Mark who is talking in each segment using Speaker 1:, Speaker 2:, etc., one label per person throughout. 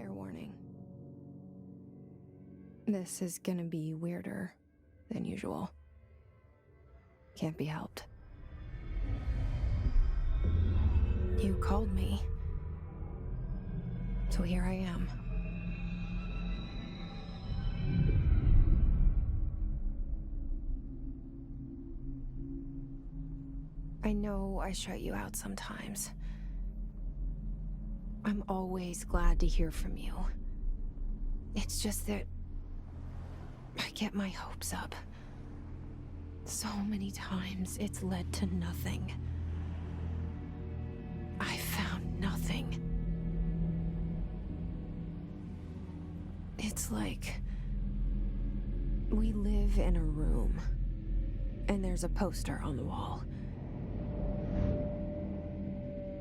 Speaker 1: Fair warning. This is gonna be weirder than usual. Can't be helped. You called me. So here I am. I know I shut you out sometimes. I'm always glad to hear from you. It's just that I get my hopes up. So many times it's led to nothing. I found nothing. It's like we live in a room, and there's a poster on the wall.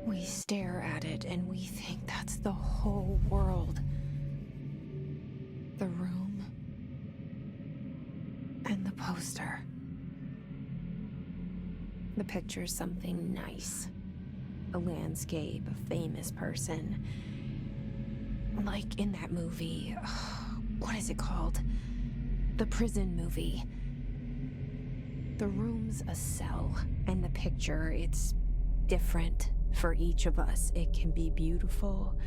Speaker 1: We stare at it and we think that's the whole world. The room and the poster. The picture's something nice. A landscape, a famous person. Like in that movie, what is it called? The prison movie. The room's a cell, and the picture, it's different for each of us. It can be beautiful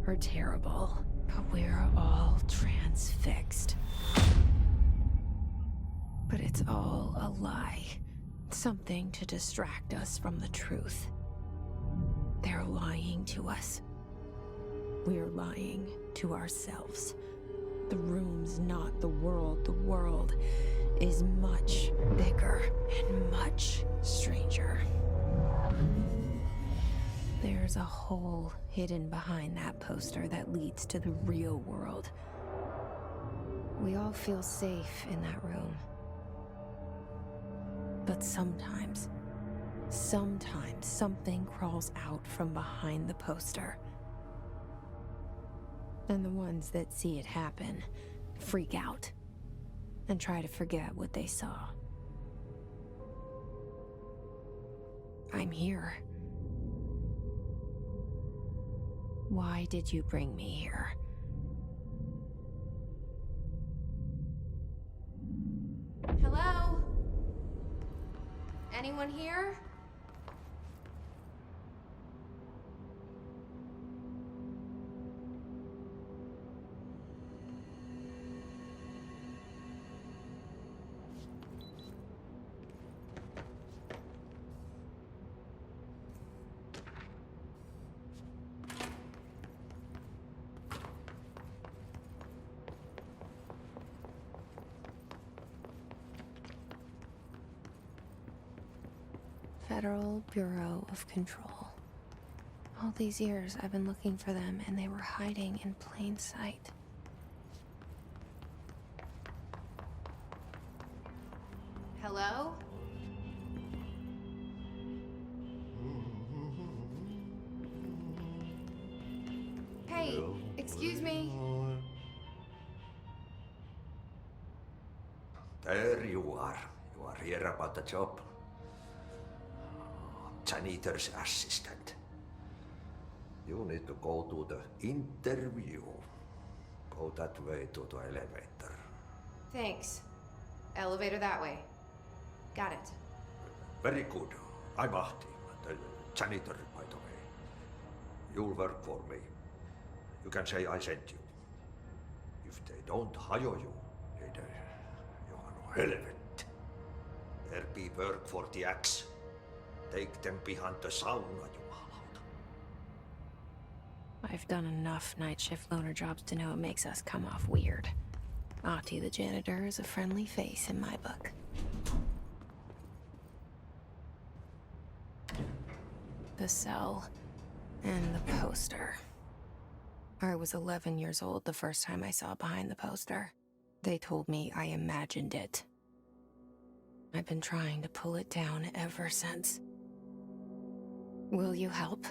Speaker 1: or terrible, but we're all transfixed. But it's all a lie. Something to distract us from the truth. They're lying to us. We're lying to ourselves. The room's not the world. The world is much bigger and much stranger. There's a hole hidden behind that poster that leads to the real world. We all feel safe in that room. But sometimes something crawls out from behind the poster. And the ones that see it happen freak out and try to forget what they saw. I'm here. Why did you bring me here? Hello? Anyone here? Federal Bureau of Control. All these years I've been looking for them, and they were hiding in plain sight. Hello? Hey, excuse me.
Speaker 2: There you are. You are here about the job. Janitor's assistant. You need to go to the interview. Go that way to the elevator.
Speaker 1: Thanks. Elevator that way. Got it.
Speaker 2: Very good. I'm Ahti, the janitor, by the way. You'll work for me. You can say I sent you. If they don't hire you, then you are no helvet. There be work for the axe. Take them behind the sauna, jumalauta.
Speaker 1: I've done enough night shift loner jobs to know it makes us come off weird. Ahti the janitor is a friendly face in my book. The cell and the poster. I was 11 years old the first time I saw behind the poster. They told me I imagined it. I've been trying to pull it down ever since. Will you help?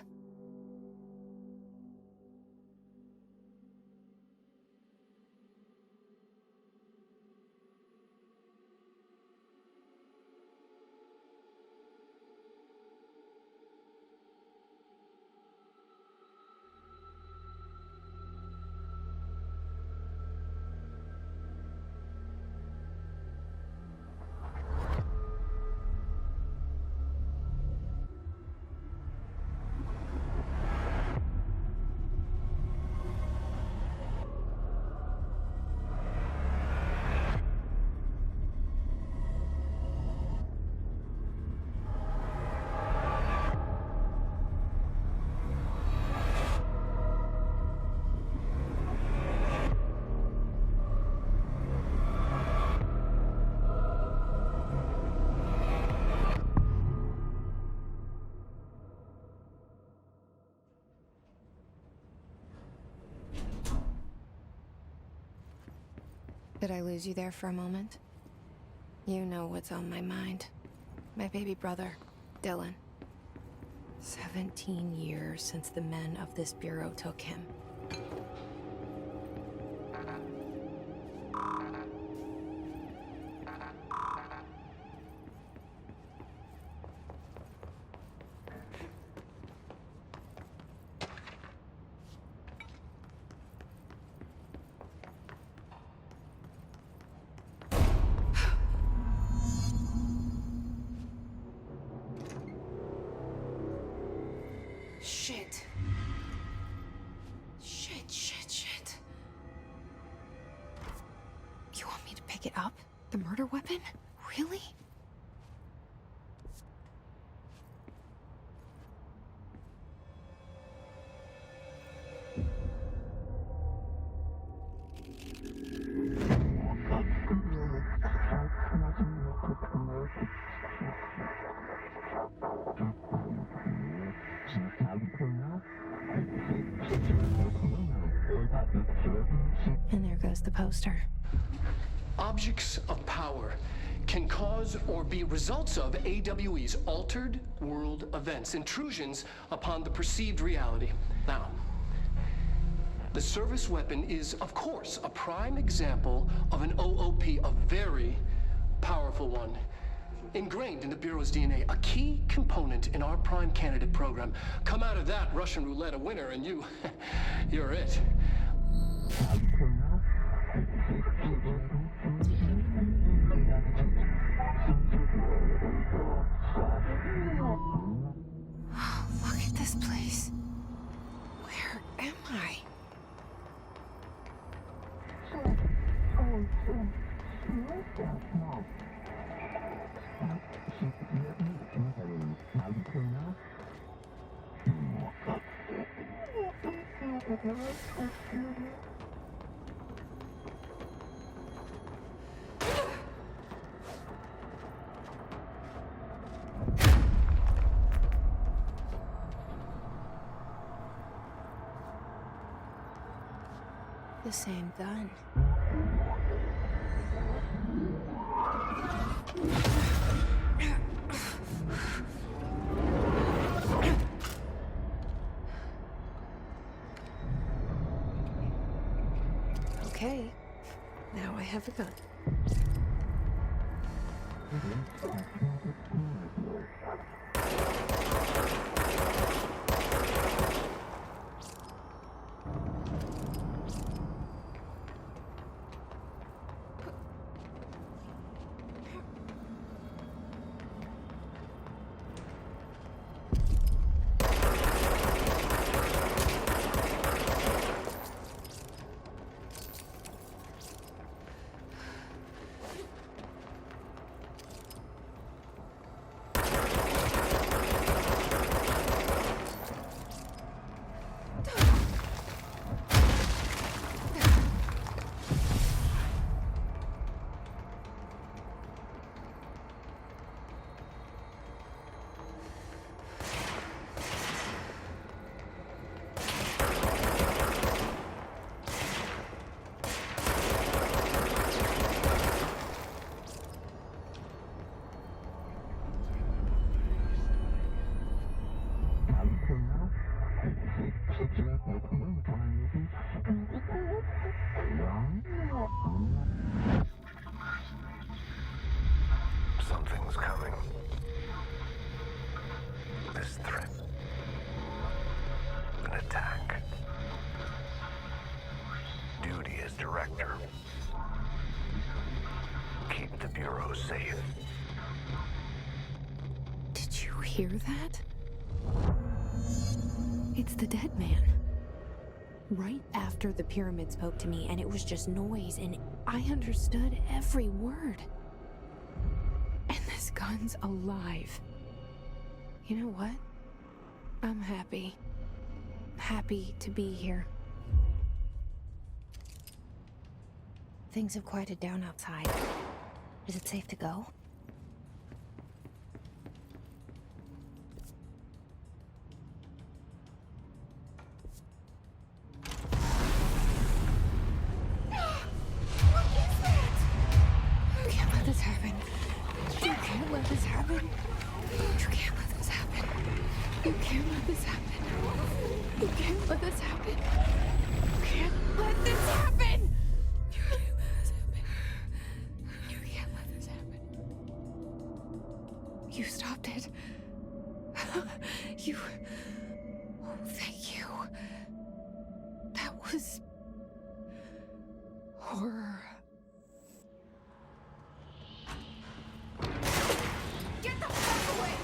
Speaker 1: Did I lose you there for a moment? You know what's on my mind. My baby brother, Dylan. 17 years since the men of this bureau took him. Shit. Shit. You want me to pick it up? The murder weapon? Really? And there goes the poster.
Speaker 3: Objects of power can cause or be results of AWE's altered world events, intrusions upon the perceived reality. Now, the service weapon is, of course, a prime example of an OOP, a very powerful one. Ingrained in the Bureau's DNA, a key component in our prime candidate program. Come out of that Russian roulette a winner and you're it.
Speaker 1: Look at this place. Where am I? The same gun. Okay, now I have a gun.
Speaker 4: Something's coming. This threat. An attack. Duty as director. Keep the Bureau safe.
Speaker 1: Did you hear that? It's the dead man. Right after the pyramid spoke to me, and it was just noise, and I understood every word. And this gun's alive. You know what? I'm happy. Happy to be here. Things have quieted down outside. Is it safe to go? What is that? can't let this happen. You can't let this happen. You can't let this happen. You can't let this happen. You can't let this happen. You stopped it. You... Oh, thank you. That was... horror. Get the fuck away!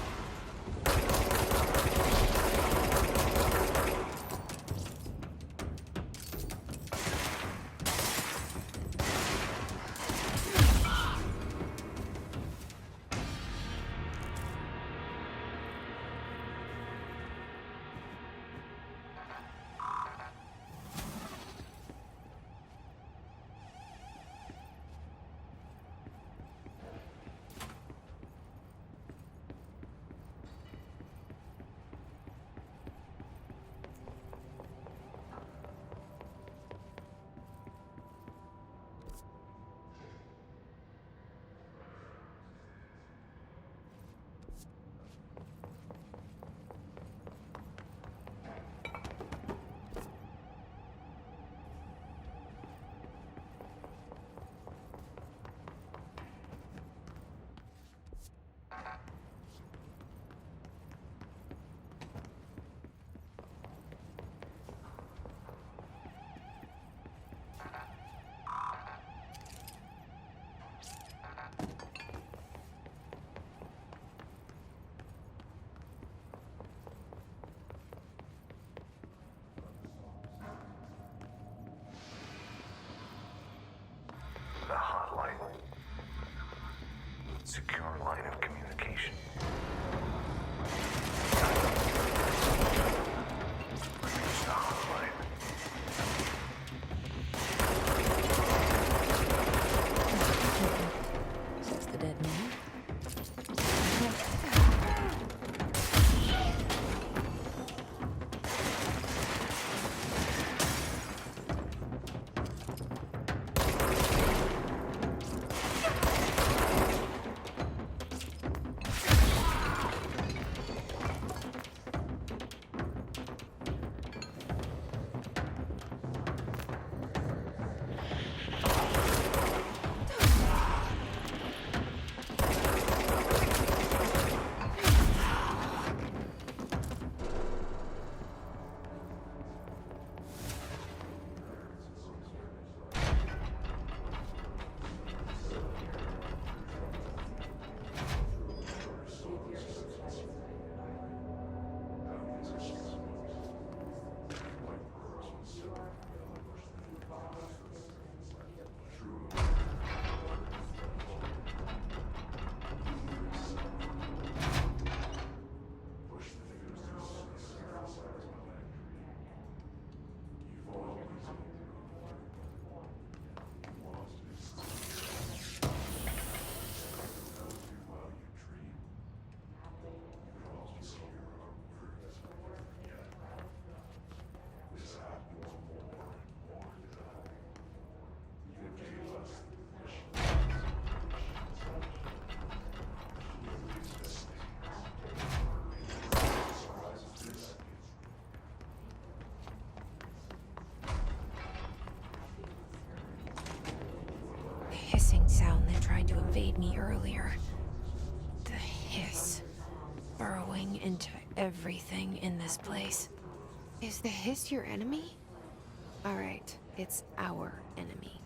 Speaker 4: The hotline. Secure line of communication. Reach the hotline.
Speaker 1: Is this the dead man? Hissing sound that tried to invade me earlier. The hiss. Burrowing into everything in this place. Is the hiss your enemy? Alright, it's our enemy.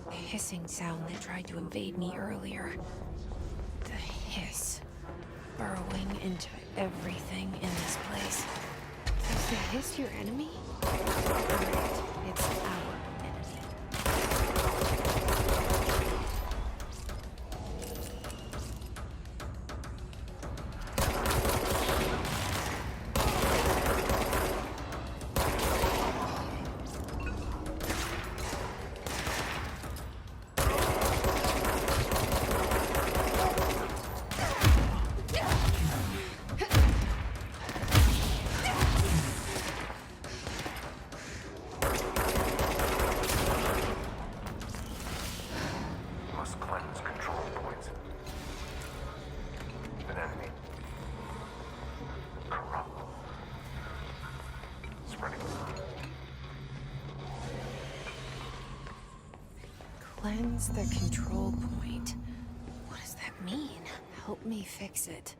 Speaker 1: The hissing sound that tried to invade me earlier. The hiss. Burrowing into everything in this place. Is the hiss your enemy? Correct. It's our enemy.
Speaker 4: Must cleanse control points. An enemy. Corrupt. Spreading.
Speaker 1: Cleanse the control point. What does that mean? Help me fix it.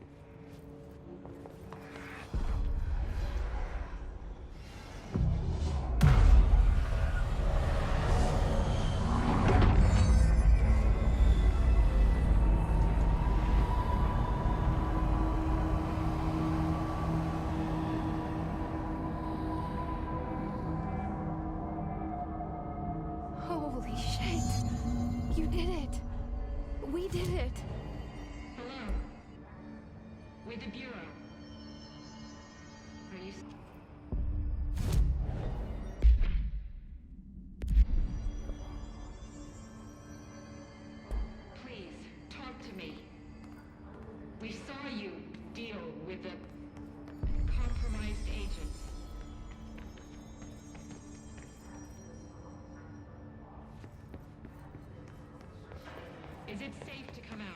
Speaker 1: Holy shit! You did it! We did it!
Speaker 5: Hello. With the Bureau. Are you... Please, talk to me. We saw you deal with the compromised agents. Is it safe to come out?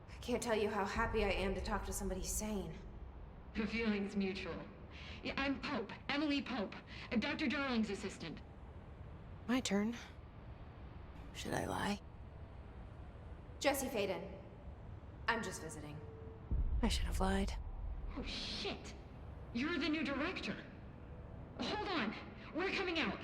Speaker 1: I can't tell you how happy I am to talk to somebody sane.
Speaker 5: The feeling's mutual. Yeah, I'm Pope, Emily Pope, Dr. Darling's assistant.
Speaker 1: My turn. Should I lie? Jesse Faden. I'm just visiting. I should have lied.
Speaker 5: Oh, shit. You're the new director. Hold on. We're coming out.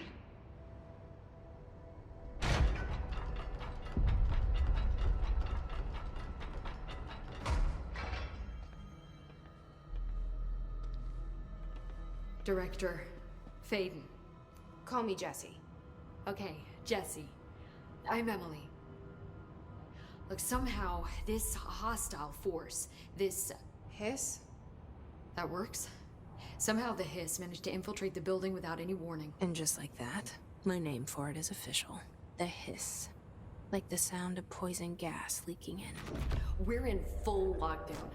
Speaker 6: Director Faden.
Speaker 1: Call me Jesse.
Speaker 6: Okay, Jesse. I'm Emily. Look, somehow this hostile force, this...
Speaker 1: Hiss?
Speaker 6: that works? Somehow the hiss managed to infiltrate the building without any warning.
Speaker 1: And just like that, my name for it is official. The hiss. Like the sound of poison gas leaking in.
Speaker 6: We're in full lockdown.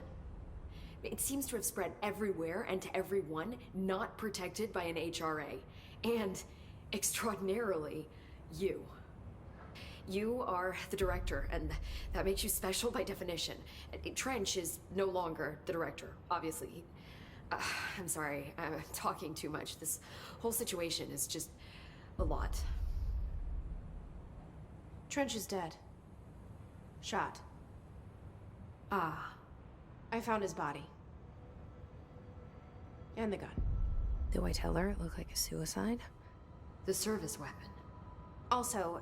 Speaker 6: It seems to have spread everywhere and to everyone not protected by an HRA. And, extraordinarily, you. You are the director, and that makes you special by definition. Trench is no longer the director, obviously. I'm sorry, I'm talking too much. This whole situation is just a lot.
Speaker 1: Trench is dead. Shot.
Speaker 6: Ah.
Speaker 1: I found his body. And the gun. Do I tell her it looked like a suicide?
Speaker 6: The service weapon.
Speaker 1: Also,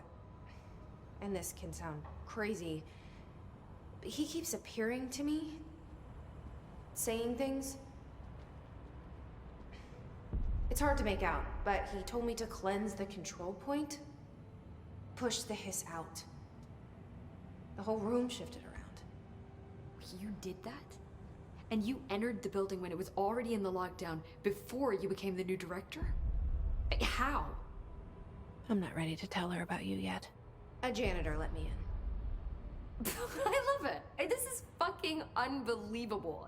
Speaker 1: and this can sound crazy, but he keeps appearing to me, saying things. It's hard to make out, but he told me to cleanse the control point, push the hiss out. The whole room shifted around.
Speaker 6: You did that? And you entered the building when it was already in the lockdown before you became the new director? How?
Speaker 1: I'm not ready to tell her about you yet. A janitor let me in.
Speaker 6: I love it. This is fucking unbelievable.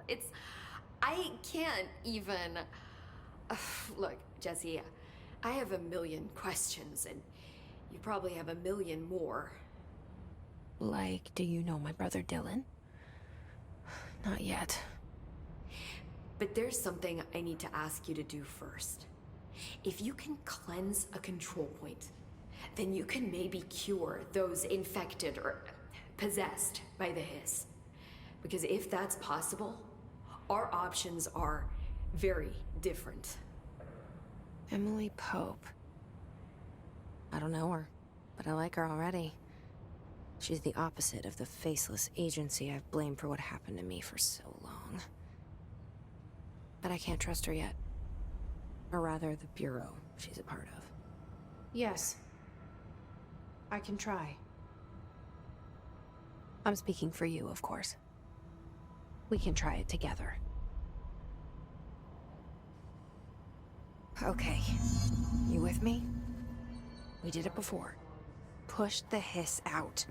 Speaker 6: I can't even... Look, Jesse, I have a million questions, and you probably have a million more.
Speaker 1: Like, do you know my brother Dylan? Not yet.
Speaker 6: But there's something I need to ask you to do first. If you can cleanse a control point, then you can maybe cure those infected or possessed by the hiss. Because if that's possible, our options are very different.
Speaker 1: Emily Pope. I don't know her, but I like her already. She's the opposite of the faceless agency I've blamed for what happened to me for so long. But I can't trust her yet. Or rather, the Bureau she's a part of. Yes. I can try. I'm speaking for you, of course. We can try it together. Okay. You with me? We did it before. Push the hiss out.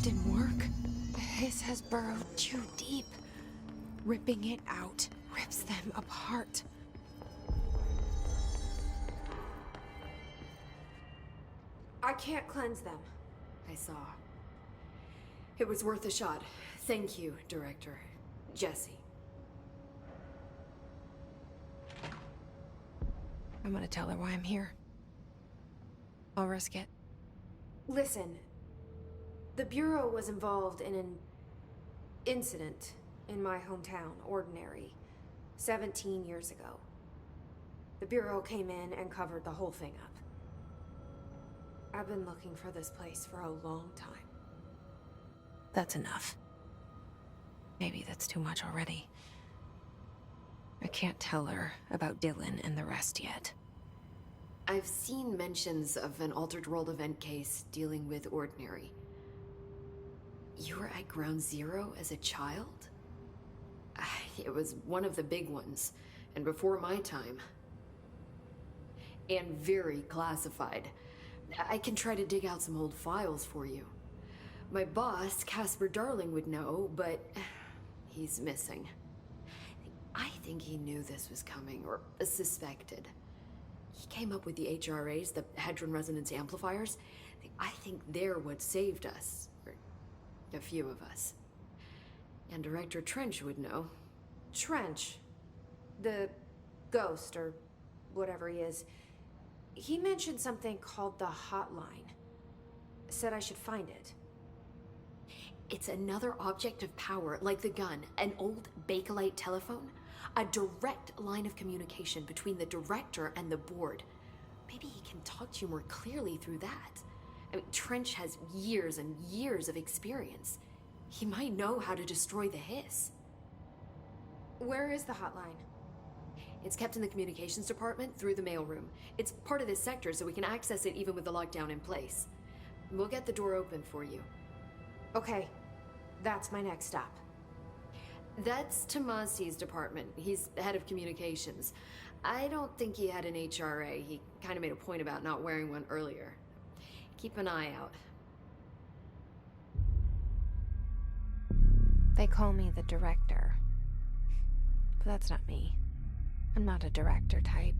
Speaker 1: didn't work. The hiss has burrowed too deep. Ripping it out rips them apart. I can't cleanse them.
Speaker 6: I saw. It was worth a shot. Thank you, Director. Jesse.
Speaker 1: I'm gonna tell her why I'm here. I'll risk it.
Speaker 7: Listen, the Bureau was involved in an incident in my hometown, Ordinary, 17 years ago. The Bureau came in and covered the whole thing up. I've been looking for this place for a long time.
Speaker 1: That's enough. Maybe that's too much already. I can't tell her about Dylan and the rest yet.
Speaker 6: I've seen mentions of an Altered World event case dealing with Ordinary. You were at Ground Zero as a child? It was one of the big ones, and before my time. And very classified. I can try to dig out some old files for you. My boss, Casper Darling, would know, but he's missing. I think he knew this was coming, or suspected. He came up with the HRAs, the Hadron Resonance Amplifiers. I think they're what saved us, or a few of us. And Director Trench would know.
Speaker 7: Trench, the ghost, or whatever he is, he mentioned something called the hotline. Said I should find it.
Speaker 6: It's another object of power, like the gun, an old Bakelite telephone. A direct line of communication between the director and the board. Maybe he can talk to you more clearly through that. I mean, Trench has years and years of experience. He might know how to destroy the hiss.
Speaker 7: Where is the hotline?
Speaker 6: It's kept in the communications department through the mailroom. It's part of this sector, so we can access it even with the lockdown in place. We'll get the door open for you.
Speaker 7: Okay, that's my next stop.
Speaker 6: That's M.S.C's department. He's the head of communications. I don't think he had an HRA. He kind of made a point about not wearing one earlier. Keep an eye out.
Speaker 1: They call me the director. But that's not me. I'm not a director type.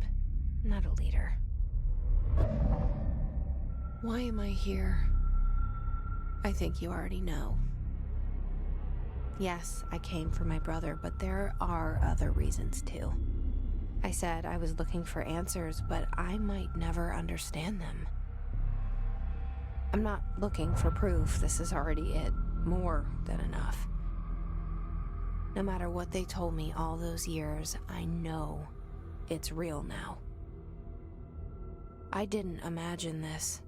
Speaker 1: I'm not a leader. Why am I here? I think you already know. Yes, I came for my brother, but there are other reasons too. I said I was looking for answers, but I might never understand them. I'm not looking for proof. This is already it. More than enough. No matter what they told me all those years, I know it's real now. I didn't imagine this.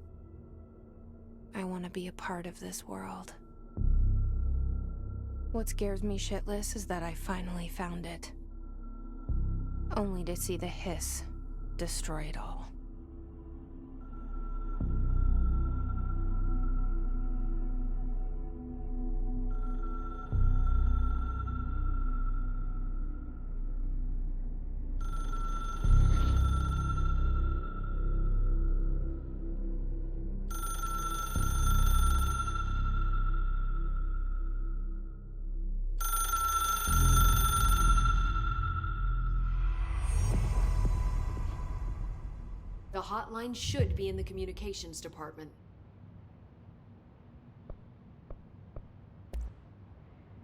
Speaker 1: I want to be a part of this world. What scares me shitless is that I finally found it. Only to see the hiss destroy it all.
Speaker 6: The hotline should be in the communications department.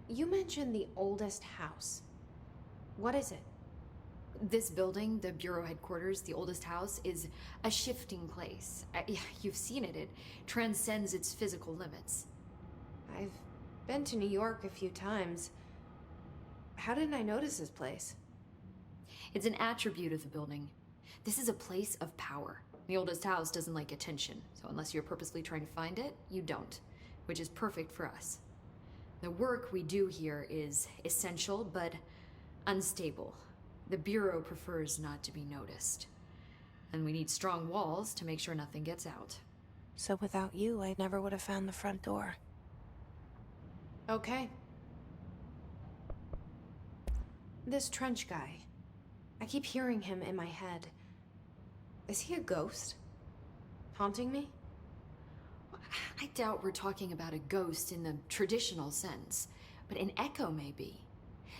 Speaker 7: You mentioned the oldest house. What is it?
Speaker 6: This building, the Bureau headquarters, the oldest house, is a shifting place. You've seen it. It transcends its physical limits.
Speaker 7: I've been to New York a few times. How didn't I notice this place?
Speaker 6: It's an attribute of the building. This is a place of power. The oldest house doesn't like attention, so unless you're purposely trying to find it, you don't, which is perfect for us. The work we do here is essential, but unstable. The Bureau prefers not to be noticed. And we need strong walls to make sure nothing gets out.
Speaker 1: So without you, I never would have found the front door.
Speaker 7: Okay. This Trench guy. I keep hearing him in my head. Is he a ghost? Haunting me?
Speaker 6: I doubt we're talking about a ghost in the traditional sense, but an echo maybe.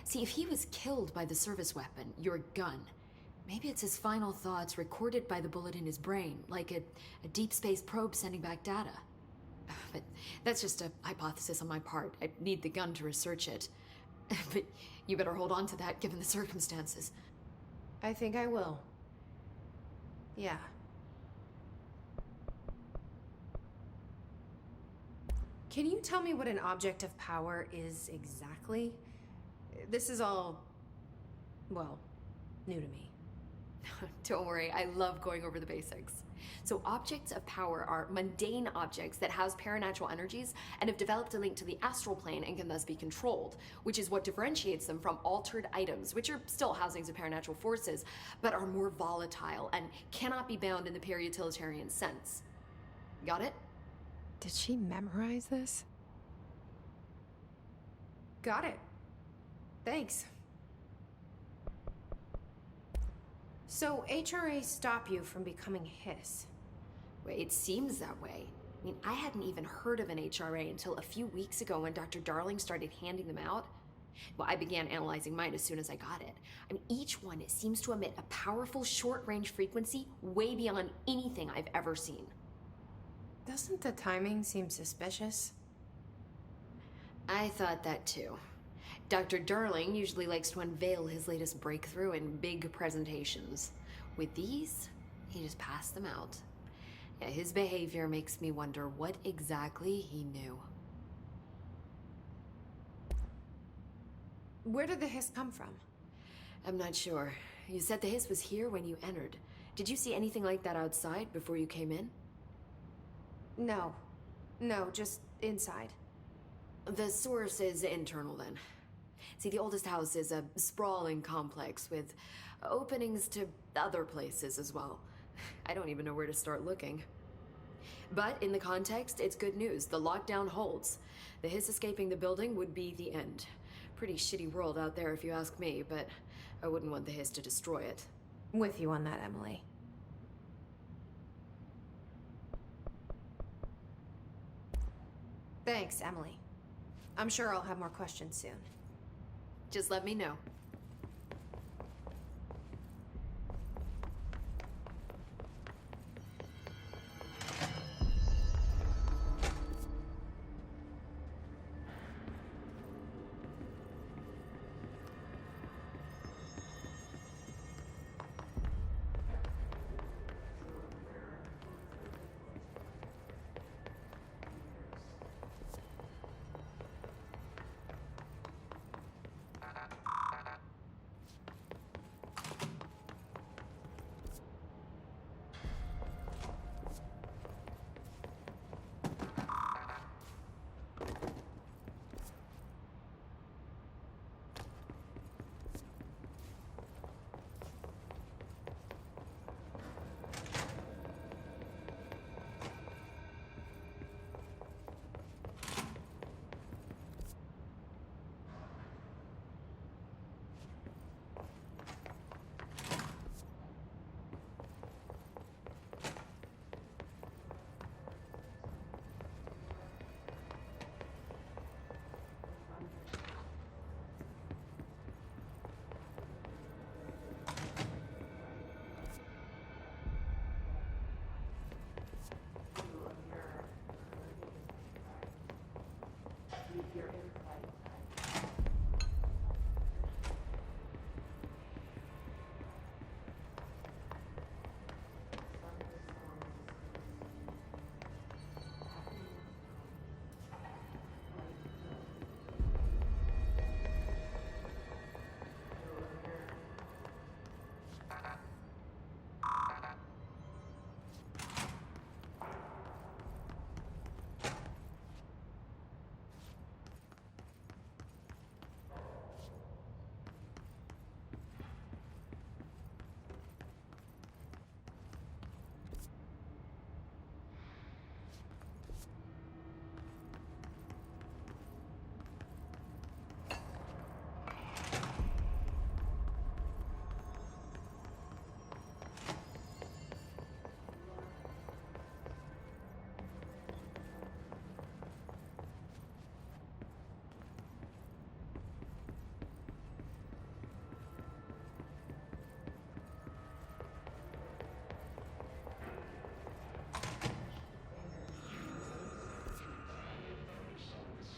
Speaker 6: See, if he was killed by the service weapon, your gun, maybe it's his final thoughts recorded by the bullet in his brain, like a deep space probe sending back data. But that's just a hypothesis on my part. I need the gun to research it. But you better hold on to that given the circumstances.
Speaker 7: I think I will. Yeah. Can you tell me what an object of power is exactly? This is all, well, new to me.
Speaker 6: Don't worry, I love going over the basics. So objects of power are mundane objects that house paranatural energies and have developed a link to the astral plane and can thus be controlled, which is what differentiates them from altered items, which are still housings of paranatural forces, but are more volatile and cannot be bound in the pure utilitarian sense. Got it?
Speaker 1: Did she memorize this?
Speaker 7: Got it. Thanks. So HRA stop you from becoming Hiss?
Speaker 6: Wait, it seems that way. I mean, I hadn't even heard of an HRA until a few weeks ago when Dr. Darling started handing them out. Well, I began analyzing mine as soon as I got it. I mean, each one seems to emit a powerful short-range frequency way beyond anything I've ever seen.
Speaker 7: Doesn't the timing seem suspicious?
Speaker 6: I thought that too. Dr. Darling usually likes to unveil his latest breakthrough in big presentations. With these, he just passed them out. Yeah, his behavior makes me wonder what exactly he knew.
Speaker 7: Where did the hiss come from?
Speaker 6: I'm not sure. You said the hiss was here when you entered. Did you see anything like that outside before you came in?
Speaker 7: No. No, just inside.
Speaker 6: The source is internal then. See, the oldest house is a sprawling complex with openings to other places as well. I don't even know where to start looking. But in the context, it's good news. The lockdown holds. The hiss escaping the building would be the end. Pretty shitty world out there if you ask me, but I wouldn't want the hiss to destroy it.
Speaker 7: With you on that, Emily. Thanks, Emily. I'm sure I'll have more questions soon.
Speaker 6: Just let me know.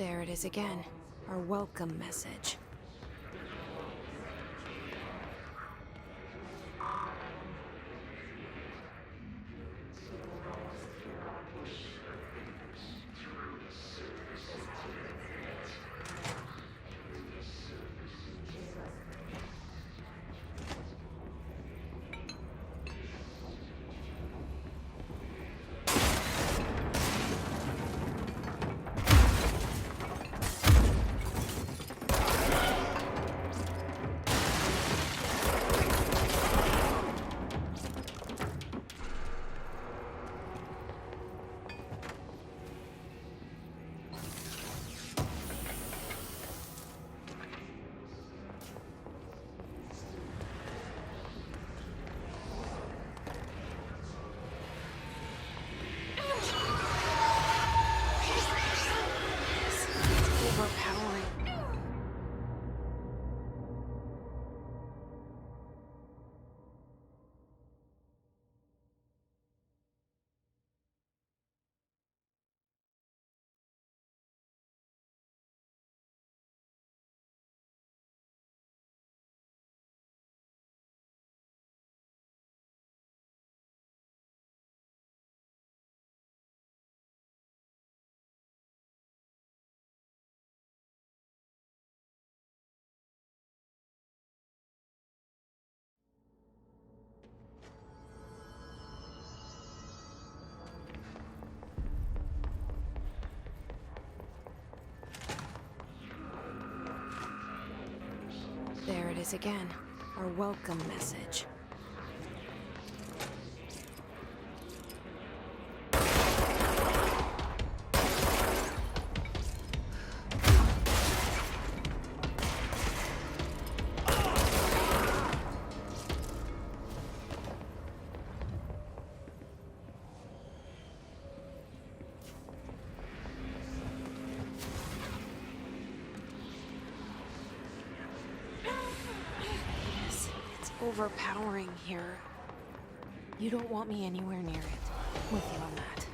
Speaker 1: There it is again. Our welcome message. Overpowering. There it is again. Our welcome message. Overpowering here. You don't want me anywhere near it. With you on that.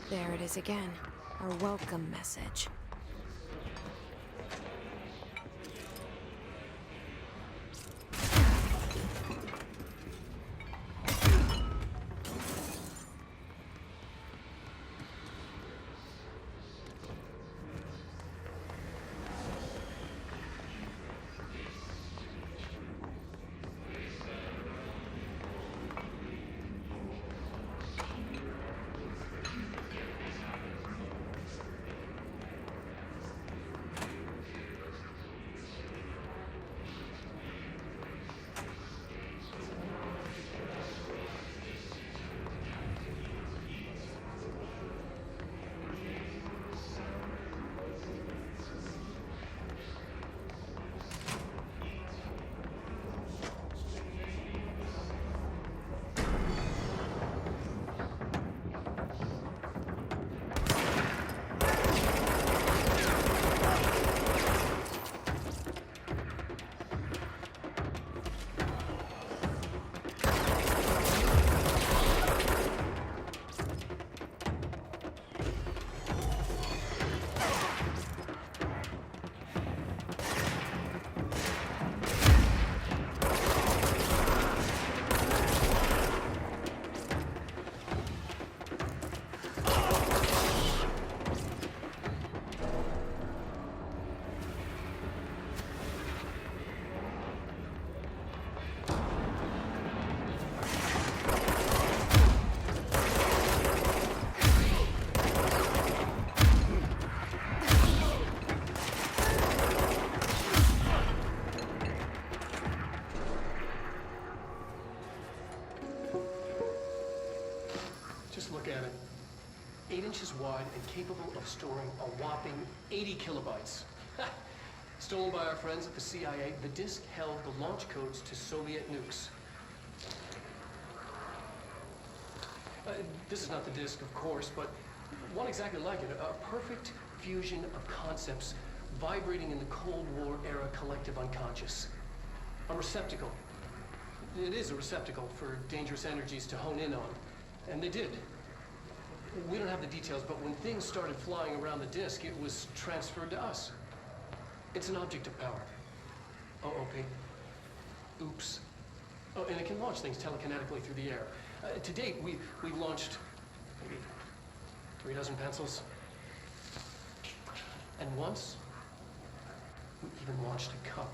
Speaker 1: There it is again. Our welcome message.
Speaker 3: look at it. 8 inches wide and capable of storing a whopping 80 kilobytes. Stolen by our friends at the CIA, the disk held the launch codes to Soviet nukes. This is not the disk, of course, but one exactly like it. A perfect fusion of concepts vibrating in the Cold War era collective unconscious. A receptacle. It is a receptacle for dangerous energies to hone in on. And they did. We don't have the details, but when things started flying around the disk, it was transferred to us. It's an object of power. OOP. Oops. Oh, and it can launch things telekinetically through the air. To date, we've launched maybe 3 dozen pencils. And once, we even launched a cup.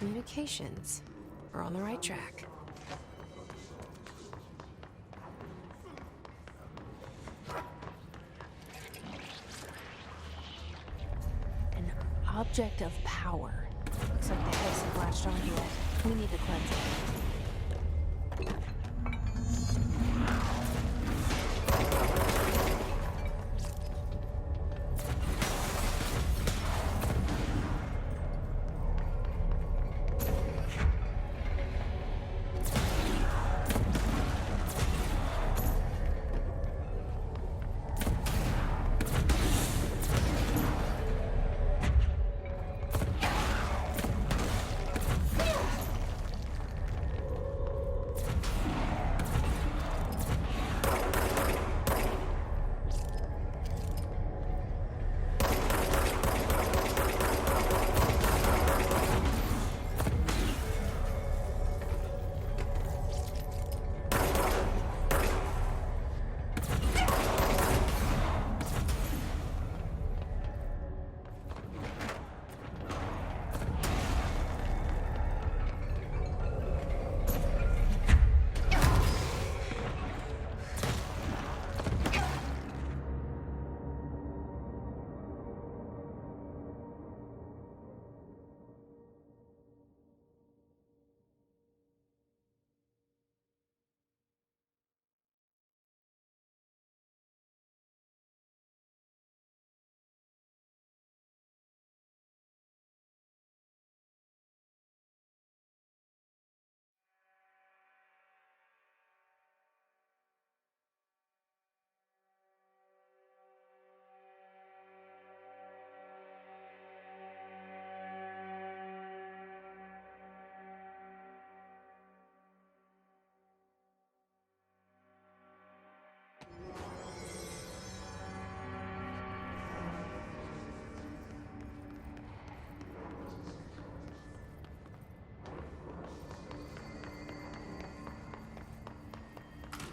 Speaker 1: Communications are on the right track. An object of power. Looks like the heads have latched onto it. We need to cleanse it.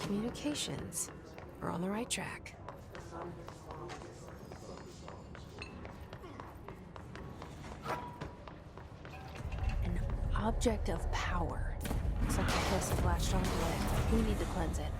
Speaker 1: Communications are on the right track. An object of power. Looks like the heads have latched onto it. We need to cleanse it.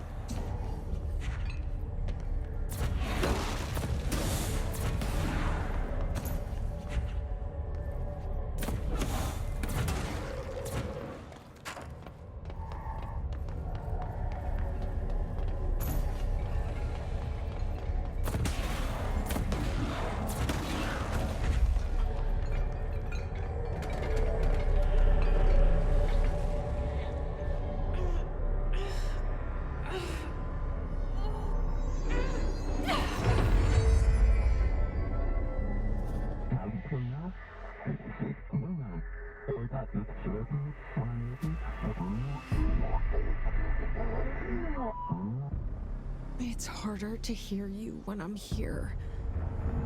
Speaker 1: It's harder to hear you when I'm here.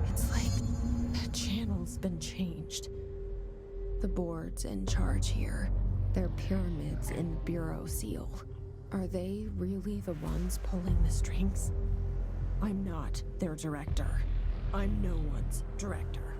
Speaker 1: It's like the channel's been changed. The board's in charge here. They're pyramids in Bureau Seal. Are they really the ones pulling the strings? I'm not their director. I'm no one's director.